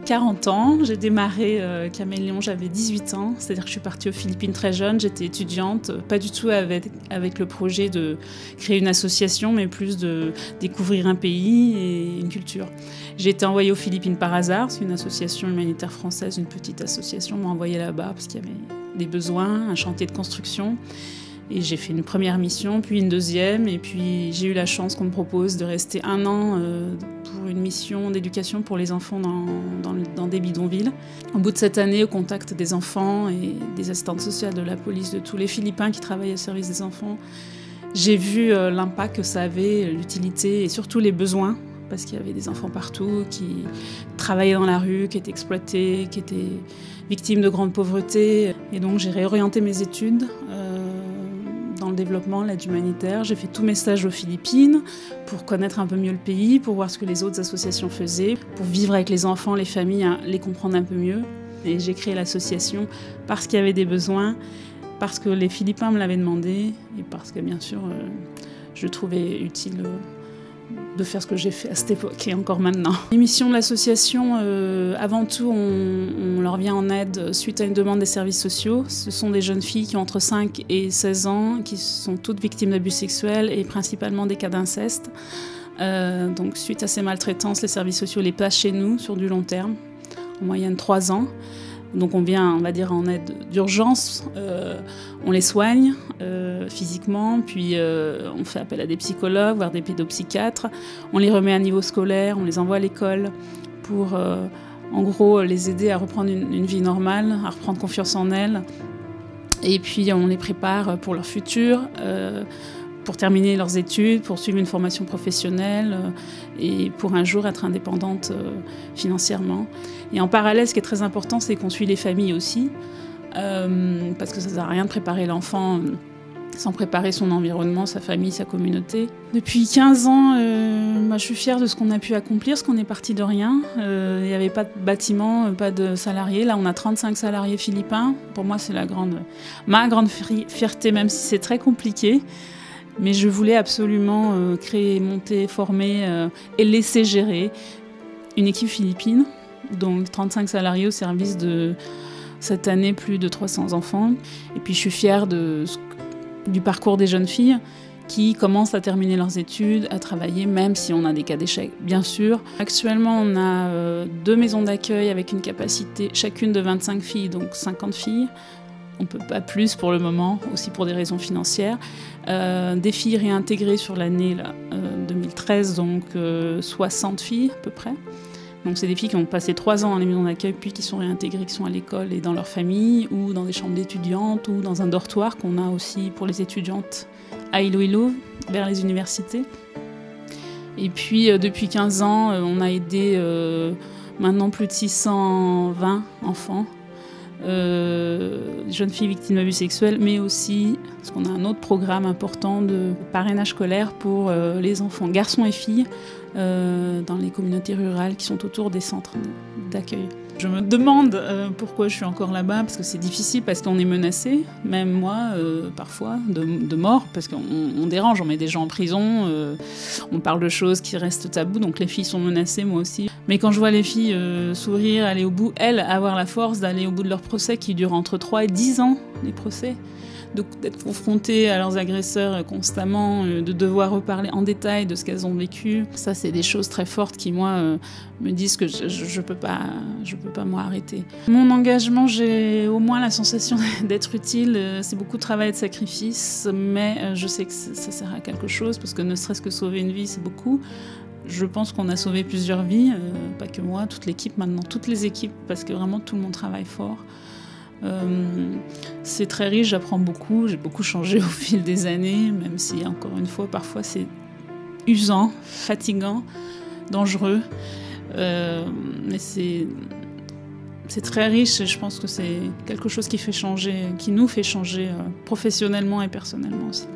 40 ans. J'ai démarré Caméléon, j'avais 18 ans. C'est-à-dire que je suis partie aux Philippines très jeune. J'étais étudiante, pas du tout avec le projet de créer une association, mais plus de découvrir un pays et une culture. J'ai été envoyée aux Philippines par hasard. C'est une association humanitaire française, une petite association, m'a envoyée là-bas parce qu'il y avait des besoins, un chantier de construction. Et j'ai fait une première mission, puis une deuxième, et puis j'ai eu la chance qu'on me propose de rester 1 an pour une mission d'éducation pour les enfants dans des bidonvilles. Au bout de cette année, au contact des enfants et des assistantes sociales de la police, de tous les Philippins qui travaillent au service des enfants, j'ai vu l'impact que ça avait, l'utilité et surtout les besoins, parce qu'il y avait des enfants partout qui travaillaient dans la rue, qui étaient exploités, qui étaient victimes de grande pauvreté. Et donc j'ai réorienté mes études dans le développement, l'aide humanitaire. J'ai fait tous mes stages aux Philippines pour connaître un peu mieux le pays, pour voir ce que les autres associations faisaient, pour vivre avec les enfants, les familles, les comprendre un peu mieux. Et j'ai créé l'association parce qu'il y avait des besoins, parce que les Philippins me l'avaient demandé et parce que bien sûr je trouvais utile de faire ce que j'ai fait à cette époque et encore maintenant. Les missions de l'association, avant tout, on leur vient en aide suite à une demande des services sociaux. Ce sont des jeunes filles qui ont entre 5 et 16 ans, qui sont toutes victimes d'abus sexuels et principalement des cas d'inceste. Donc suite à ces maltraitances, les services sociaux les placent chez nous sur du long terme, en moyenne 3 ans. Donc on vient, on va dire, en aide d'urgence, on les soigne physiquement, puis on fait appel à des psychologues, voire des pédopsychiatres. On les remet à niveau scolaire, on les envoie à l'école pour, en gros, les aider à reprendre une vie normale, à reprendre confiance en elles. Et puis on les prépare pour leur futur, pour terminer leurs études, pour suivre une formation professionnelle et pour un jour être indépendante financièrement. Et en parallèle, ce qui est très important, c'est qu'on suit les familles aussi, parce que ça ne sert à rien de préparer l'enfant sans préparer son environnement, sa famille, sa communauté. Depuis 15 ans, je suis fière de ce qu'on a pu accomplir, parce qu'on est parti de rien. Il n'y avait pas de bâtiment, pas de salariés. Là, on a 35 salariés philippins. Pour moi, c'est ma grande fierté, même si c'est très compliqué. Mais je voulais absolument créer, monter, former et laisser gérer une équipe philippine, donc 35 salariés au service de, cette année, plus de 300 enfants. Et puis je suis fière du parcours des jeunes filles qui commencent à terminer leurs études, à travailler, même si on a des cas d'échec, bien sûr. Actuellement, on a 2 maisons d'accueil avec une capacité chacune de 25 filles, donc 50 filles. On ne peut pas plus pour le moment, aussi pour des raisons financières. Des filles réintégrées sur l'année 2013, donc 60 filles à peu près. Donc c'est des filles qui ont passé 3 ans dans les maisons d'accueil, puis qui sont réintégrées, qui sont à l'école et dans leur famille, ou dans des chambres d'étudiantes, ou dans un dortoir qu'on a aussi pour les étudiantes à Iloilo, vers les universités. Et puis depuis 15 ans, on a aidé maintenant plus de 620 enfants. Jeunes filles victimes d'abus sexuels, mais aussi, parce qu'on a un autre programme important de parrainage scolaire pour les enfants, garçons et filles, dans les communautés rurales qui sont autour des centres d'accueil. Je me demande pourquoi je suis encore là-bas, parce que c'est difficile, parce qu'on est menacé, même moi, parfois, de mort, parce qu'on dérange, on met des gens en prison, on parle de choses qui restent tabous, donc les filles sont menacées, moi aussi. Mais quand je vois les filles sourire, aller au bout, elles, avoir la force d'aller au bout de leur procès, qui dure entre 3 et 10 ans, les procès, d'être confrontées à leurs agresseurs constamment, de devoir reparler en détail de ce qu'elles ont vécu. Ça, c'est des choses très fortes qui, moi, me disent que je peux pas moi, arrêter. Mon engagement, j'ai au moins la sensation d'être utile. C'est beaucoup de travail et de sacrifice, mais je sais que ça sert à quelque chose, parce que ne serait-ce que sauver une vie, c'est beaucoup. Je pense qu'on a sauvé plusieurs vies, pas que moi, toute l'équipe maintenant, toutes les équipes, parce que vraiment tout le monde travaille fort. C'est très riche, j'apprends beaucoup, j'ai beaucoup changé au fil des années, même si, encore une fois, parfois c'est usant, fatigant, dangereux, mais c'est très riche et je pense que c'est quelque chose qui nous fait changer professionnellement et personnellement aussi.